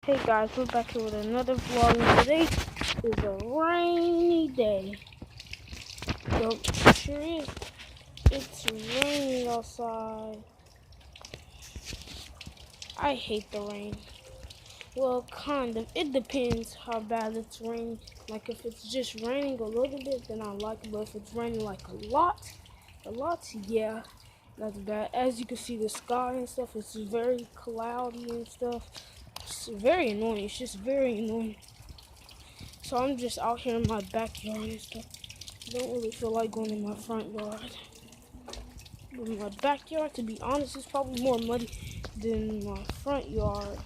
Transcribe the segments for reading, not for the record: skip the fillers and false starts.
Hey guys, we're back here with another vlog, and today is a rainy day. So, sure is. It's raining outside. I hate the rain. Well, kind of. It depends how bad it's raining. Like, if it's just raining a little bit, then I like it. But if it's raining like a lot, yeah, that's bad. As you can see, the sky and stuff, it's very cloudy and stuff. It's very annoying. It's just very annoying. So I'm just out here in my backyard and stuff. Don't really feel like going in my front yard. But my backyard, to be honest, is probably more muddy than my front yard.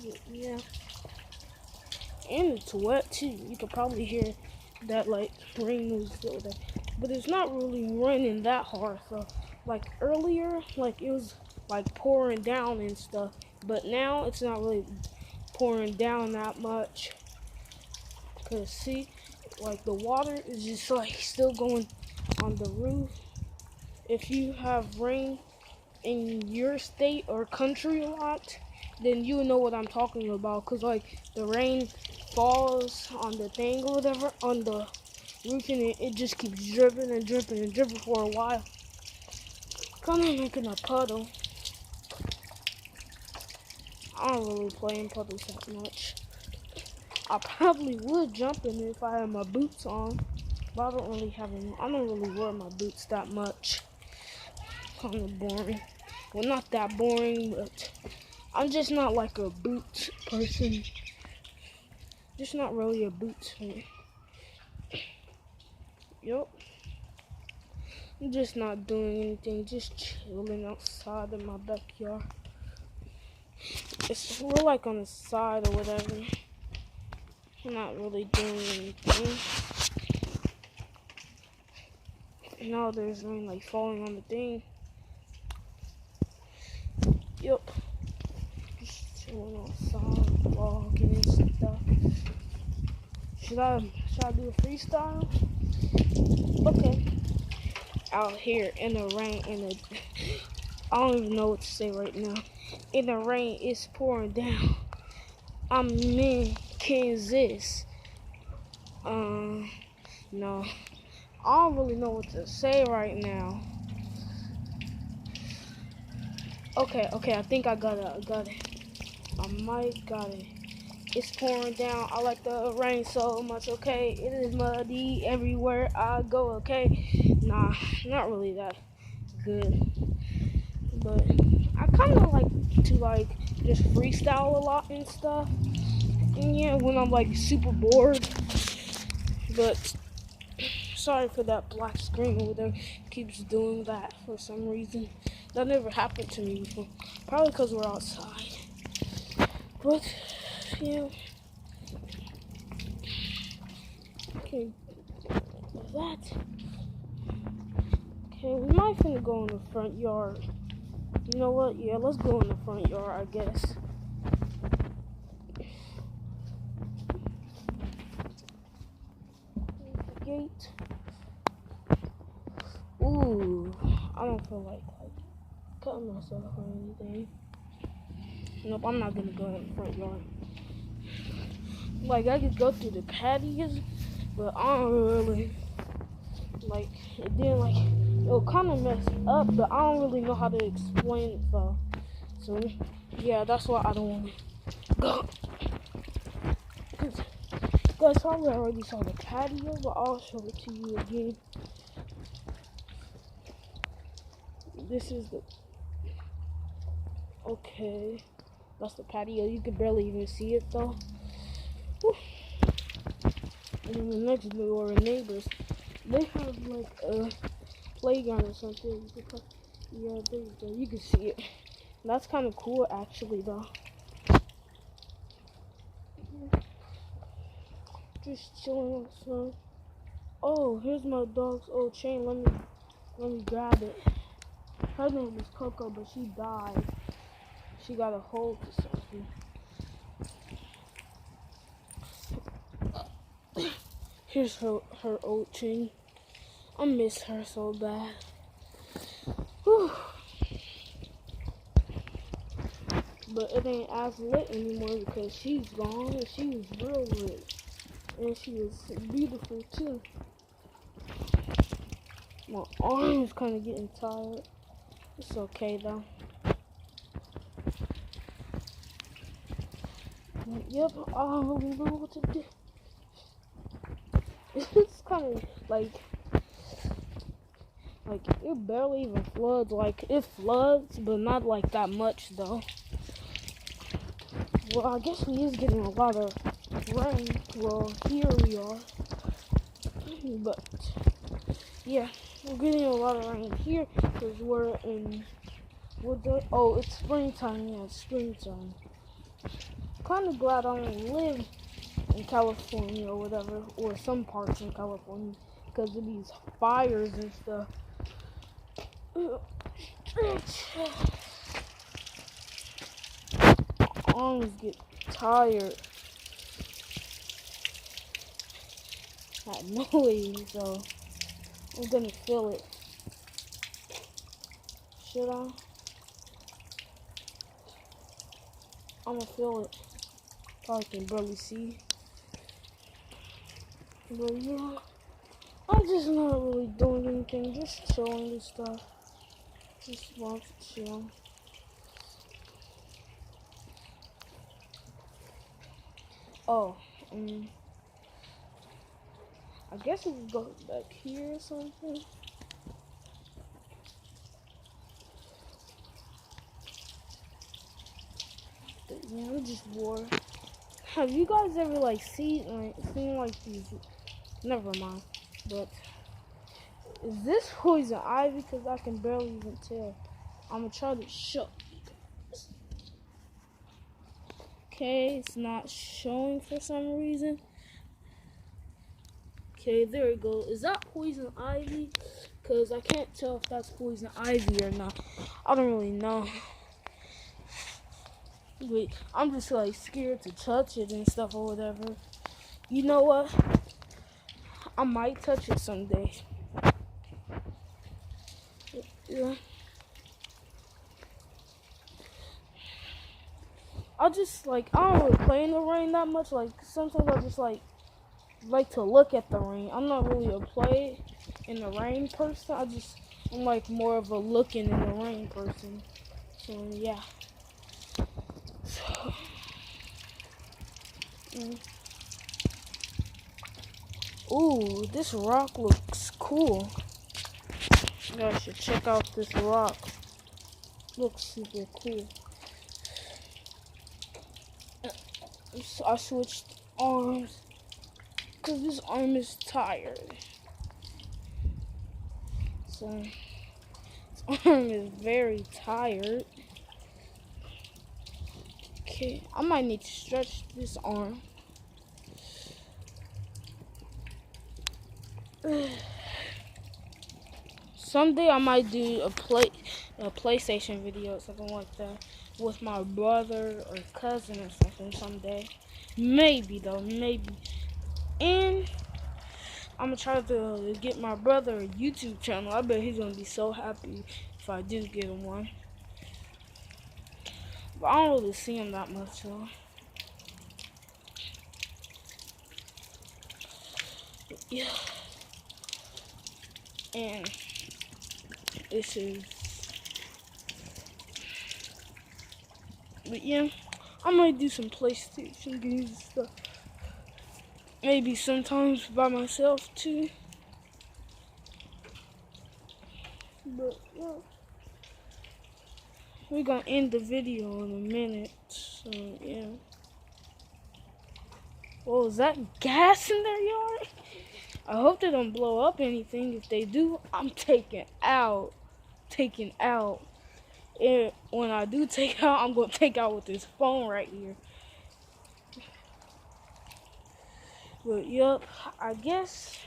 But yeah. And it's wet too. You could probably hear that like rain was still there. But it's not really raining that hard. So like earlier, like it was like pouring down and stuff. But now it's not really pouring down that much. Cause see, like the water is just like still going on the roof. If you have rain in your state or country a lot, then you know what I'm talking about. Cause like the rain falls on the thing or whatever on the roof, and it just keeps dripping and dripping and dripping for a while. Kind of making a puddle. I don't really play in puddles that much. I probably would jump in it if I had my boots on. But I don't really have any. I don't really wear my boots that much. Kind of boring. Well, not that boring, but I'm just not like a boots person. Just not really a boots fan. Yup. I'm just not doing anything. Just chilling outside in my backyard. We're like on the side or whatever. I'm not really doing anything. Now there's rain like falling on the thing. Yup. Just chilling outside, vlogging and stuff. Should I do a freestyle? Okay. Out here in the rain, I don't even know what to say right now. In the rain, it's pouring down. I'm in Kansas. No. I don't really know what to say right now. Okay, I think I got it. I might got it. It's pouring down. I like the rain so much, okay? It is muddy everywhere I go, okay? Nah, not really that good. But I kind of like to like just freestyle a lot and stuff. And yeah, when I'm like super bored. But sorry for that black screen over there. Keeps doing that for some reason. That never happened to me before. Probably because we're outside. But yeah. Okay, that. Okay, we might finna go in the front yard. You know what? Yeah, let's go in the front yard, I guess. Gate. Ooh, I don't feel like cutting myself or anything. Nope, I'm not gonna go in the front yard. Like, I could go through the patios, but I don't really, like, it didn't, like, it'll kind of mess up, but I don't really know how to explain it, though. So, yeah, that's why I don't want to go. Because you guys probably already saw the patio, but I'll show it to you again. This is the, okay, that's the patio. You can barely even see it, though. Whew. And then the next door neighbors, they have like a playground or something. Yeah, there you go. You can see it. That's kind of cool, actually, though. Just chilling outside. Oh, here's my dog's old chain. Let me grab it. Her name is Coco, but she died. She got a hold to something. Here's her old chain. I miss her so bad. Whew. but it ain't as lit anymore because she's gone, and she was real lit, and she was beautiful too. My arm is kind of getting tired. It's okay though. Yep, I don't really know what to do. It's kind of like it barely even floods. Like it floods, but not like that much though. Well, I guess we is getting a lot of rain. Well, here we are, but yeah, we're getting a lot of rain here because we're in. Oh, it's springtime. Yeah, it's springtime. Kind of glad I don't live in California or whatever, or some parts in California, because of these fires and stuff. Arms get tired. That noise, so I'm gonna feel it. Should I? I'm gonna feel it. Probably can barely see. But yeah, I'm just not really doing anything, just chilling and stuff. Just want to chill. Oh, I guess we can go back here or something. But yeah, I'm just bored. Have you guys ever like seen like these? Never mind. But is this poison ivy? Because I can barely even tell. I'm gonna try to show. Okay, it's not showing for some reason. Okay, there we go. Is that poison ivy? Because I can't tell if that's poison ivy or not. I don't really know. Wait, I'm just like scared to touch it and stuff or whatever. You know what? I might touch it someday. Yeah. I just like, I don't really play in the rain that much. Like sometimes I just like to look at the rain. I'm not really a play in the rain person. I'm like more of a looking in the rain person. So yeah. So, ooh, this rock looks cool. You guys should check out this rock. Looks super cool. So I switched arms because this arm is tired. So this arm is very tired. Okay, I might need to stretch this arm. Someday I might do a PlayStation video or something like that with my brother or cousin or something someday. Maybe though, maybe. And I'm gonna try to get my brother a YouTube channel. I bet he's gonna be so happy if I do get him one. But I don't really see him that much though. Yeah. And this is. But yeah, I might do some PlayStation games and stuff. Maybe sometimes by myself too. But yeah, we're gonna end the video in a minute. So yeah. Well, is that gas in their yard? I hope they don't blow up anything. If they do, I'm taking out. And when I do take out, I'm gonna take out with this phone right here. But yup, I guess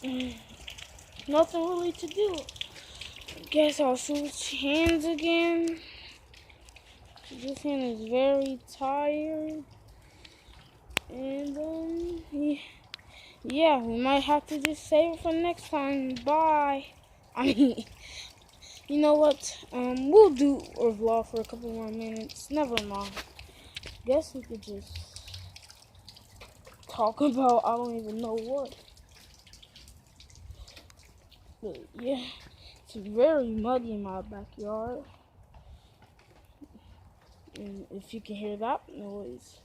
nothing really to do. I guess I'll switch hands again. This hand is very tired. And yeah, we might have to just save it for next time. Bye. I mean, You know what? We'll do a vlog for a couple more minutes. Never mind. Guess we could just talk about I don't even know what. But yeah, it's very muddy in my backyard. And if you can hear that noise,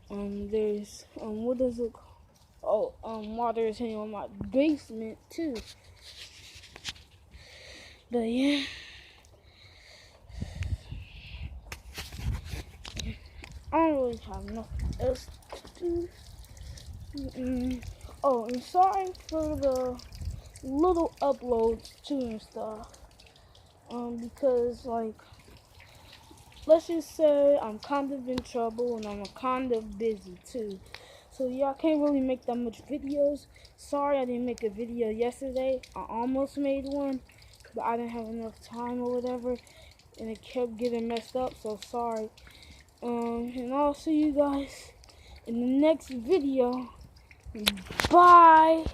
there's what does it call? Oh, water is hitting on my basement too. But yeah. I don't really have nothing else to do. Oh, and sorry for the little uploads too and stuff. Because like, let's just say I'm kind of in trouble and I'm kind of busy too. So yeah, I can't really make that much videos. Sorry I didn't make a video yesterday. I almost made one, but I didn't have enough time or whatever, and it kept getting messed up. So sorry. And I'll see you guys in the next video. Bye.